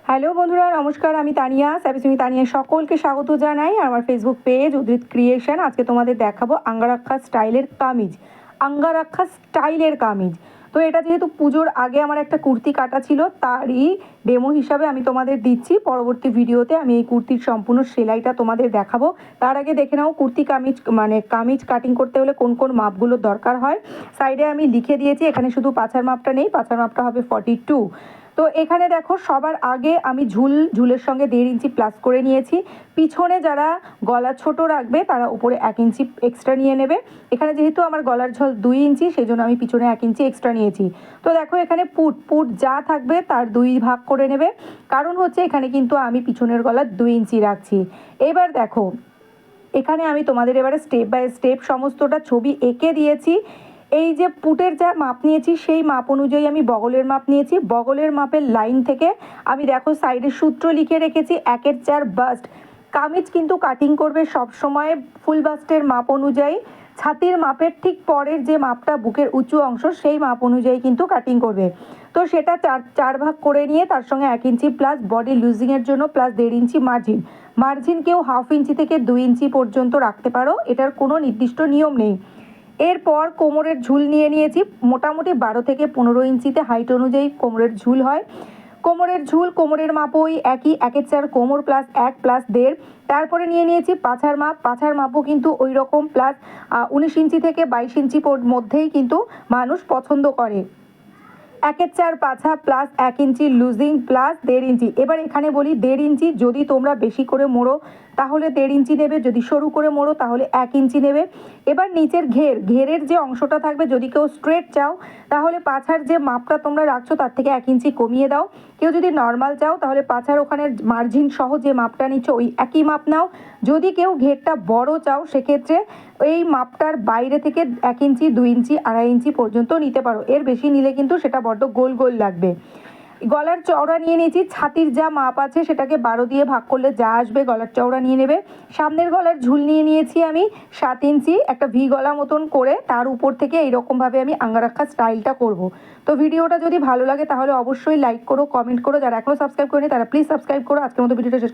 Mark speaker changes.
Speaker 1: Hello বন্ধুরা, নমস্কার। আমি তানিয়া, সাবিসুমি তানিয়া সকলকে স্বাগত জানাই আমার ফেসবুক পেজ উদ্রিত ক্রিয়েশন। আজকে তোমাদের দেখাবো আঙ্গারাক্ষা স্টাইলের কামিজ। আঙ্গারাক্ষা স্টাইলের কামিজ। তো এটা যেহেতু পুজোর আগে আমার একটা কুর্তি কাটা ছিল, তারই ডেমো হিসাবে আমি তোমাদের দিচ্ছি। পরবর্তী ভিডিওতে আমি এই কুর্তির সম্পূর্ণ সেলাইটা তোমাদের দেখাবো। তার আগে দেখে নাও কুর্তি কামিজ কামিজ কাটিং করতে হলে কোন কোন মাপগুলোর দরকার হয়। সাইডে আমি লিখে দিয়েছি, এখানে শুধু পাছার মাপটা নেই, পাছার মাপটা হবে 42। তো এখানে দেখো, সবার আগে আমি ঝুলের সঙ্গে 1.5 ইঞ্চি প্লাস করে নিয়েছি। পিছনে যারা গলা ছোট রাখবে তারা উপরে 1 ইঞ্চি এক্সট্রা নিয়ে নেবে। এখানে যেহেতু আমার গলার ঝোল 2 ইঞ্চি, সেই জন্য আমি পিছনে 1 ইঞ্চি এক্সট্রা নিয়েছি। তো দেখো, এখানে পুট যা থাকবে তার 2 ভাগ করে নেবে, কারণ হচ্ছে এখানে কিন্তু আমি পিছনের গলা 2 ইঞ্চি রাখছি। এবার দেখো, এখানে আমি তোমাদের এবারে স্টেপ বাই স্টেপ সমস্তটা ছবি এঁকে দিয়েছি। এই যে পুটের যা মাপ নিয়েছি সেই মাপ অনুযায়ী আমি বগলের মাপ নিয়েছি। বগলের মাপের লাইন থেকে আমি দেখো সাইডে সূত্র লিখে রেখেছি 1/4 বাস্ট। কামিজ কিন্তু কাটিং করবে সব সময় ফুল বাস্টের মাপ অনুযায়ী। ছাতির মাপের ঠিক পরের যে মাপটা বুকের উঁচু অংশ, সেই মাপ অনুযায়ী কিন্তু কাটিং করবে। তো সেটা চার ভাগ করে নিয়ে তার সঙ্গে 1 ইঞ্চি প্লাস বডি লুজিংয়ের জন্য প্লাস 1.5 ইঞ্চি মার্জিন কেউ 1/2 ইঞ্চি থেকে 2 ইঞ্চি পর্যন্ত রাখতে পারো, এটার কোনো নির্দিষ্ট নিয়ম নেই। এরপর কোমরের ঝুল নিয়ে নিয়েছি, মোটামুটি 12 থেকে 15 ইঞ্চিতে হাইট অনুযায়ী কোমরের ঝুল হয়। কোমরের মাপও ওই একই 1/4 কোমর প্লাস 1 প্লাস 1.5। তারপরে নিয়ে নিয়েছি পাছার মাপও কিন্তু ওই রকম প্লাস 19 ইঞ্চি থেকে 22 ইঞ্চি মধ্যেই কিন্তু মানুষ পছন্দ করে। 1/4 পাছা প্লাস 1 ইঞ্চি লুজিং প্লাস 1.5 ইঞ্চি। এবার এখানে বলি 1.5 ইঞ্চি যদি তোমরা বেশি করে মোড়ো তাহলে 1.5 ইঞ্চি নেবে, যদি সরু করে মোড়ো তাহলে 1 ইঞ্চি নেবে। এবার নিচের ঘেরের যে অংশটা থাকবে, যদি কেউ স্ট্রেট চাও তাহলে পাছার যে মাপটা তোমরা রাখছো তার থেকে 1 ইঞ্চি কমিয়ে দাও। কেউ যদি নর্মাল চাও তাহলে পাছার ওখানে মার্জিন সহ যে মাপটা নিচ্ছ ওই একই মাপ নাও। যদি কেউ ঘেরটা বড় চাও সেক্ষেত্রে এই মাপটার বাইরে থেকে 1 ইঞ্চি 2 ইঞ্চি 2.5 ইঞ্চি পর্যন্ত নিতে পারো। এর বেশি নিলে কিন্তু সেটা বড্ড গোল গোল লাগবে। গলার চওড়া নিয়ে নিয়েছি, ছাতির যা মাপ আছে সেটাকে 12 দিয়ে ভাগ করলে যা আসবে গলার চওড়া নিয়ে নেবে। সামনের গলার ঝুল নিয়ে নিয়েছি আমি 7 ইঞ্চি, একটা ভি গলা মতন করে তার উপর থেকে এইরকমভাবে আমি আঙ্গারাক্ষা স্টাইলটা করব। তো ভিডিওটা যদি ভালো লাগে তাহলে অবশ্যই লাইক করো, কমেন্ট করো। যারা এখনও সাবস্ক্রাইব করেনি তারা প্লিজ সাবস্ক্রাইব করো। আজকের মতো ভিডিওটা শেষ